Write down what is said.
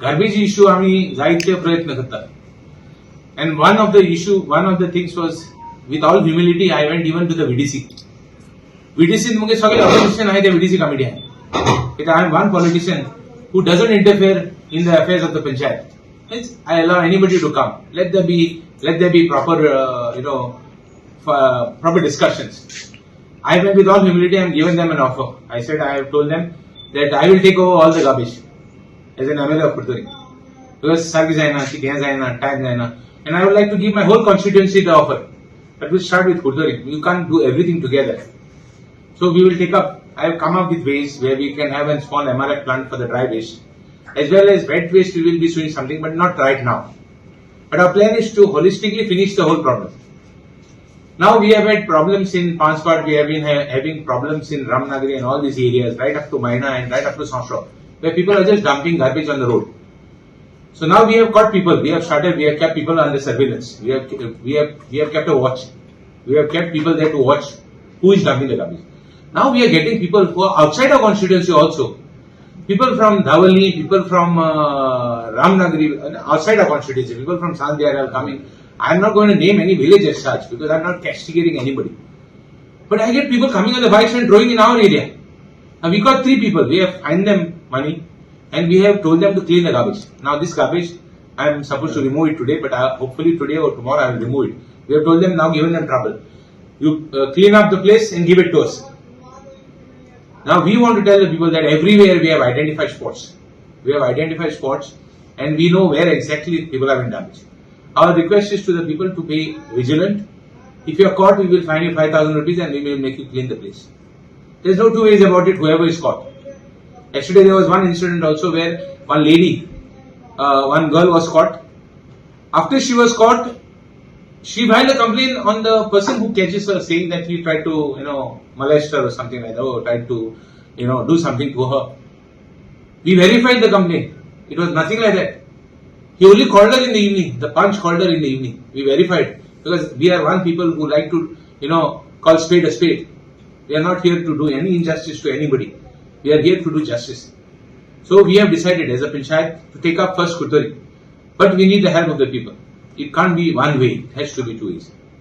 garbage issue आम्ही जायचे प्रयत्न करतात. And one of the things was, with all humility, I went even to the VDC. VDC मुझे सगळे opposition आहे ते VDC committee आहे. I am one politician who doesn't interfere in the affairs of the panchayat. I allow anybody to come. Let there be proper, proper discussions. I went with all humility and given them an offer. I said, I have told them that I will take over all the garbage as an MLA of Curtorim. Because Sargi Zaina, Chikya Zaina, Tag Zaina. And I would like to give my whole constituency the offer. But we'll start with Curtorim. You can't do everything together. So we will take up, I have come up with ways where we can have a small MRF plant for the dry waste. As well as wet waste, we will be doing something, but not right now. But our plan is to holistically finish the whole problem. Now we have had problems in Panchpad, we have been having problems in Ramnagari and all these areas, right up to Maina and right up to Sanshaw, where people are just dumping garbage on the road. So now we have caught people, we have kept people under surveillance. We have kept a watch. We have kept people there to watch who is dumping the garbage. Now we are getting people who are outside our constituency also. People from Dhawali, people from Ramnagari, outside our constituency, people from Sandhya are coming. I am not going to name any village as such because I am not castigating anybody. But I get people coming on the bikes and throwing in our area. Now we got 3 people. We have fined them money and we have told them to clean the garbage. Now this garbage, I am supposed to remove it today, but hopefully today or tomorrow I will remove it. We have told them, now given them trouble. You clean up the place and give it to us. Now we want to tell the people that everywhere we have identified spots. We have identified spots and we know where exactly people have been damaged. Our request is to the people to be vigilant. If you are caught, we will fine you 5,000 rupees and we will make you clean the place. There is no two ways about it, whoever is caught. Yesterday there was one incident also where one lady, one girl was caught. After she was caught, she filed a complaint on the person who catches her, saying that he tried to, molest her or something like that, or tried to, do something to her. We verified the complaint. It was nothing like that. He only called her in the evening. The punch called her in the evening. We verified. Because we are one people who like to, call spade a spade. We are not here to do any injustice to anybody. We are here to do justice. So we have decided as a panchayat to take up first Curtorim. But we need the help of the people. It can't be one way. It has to be 2 ways.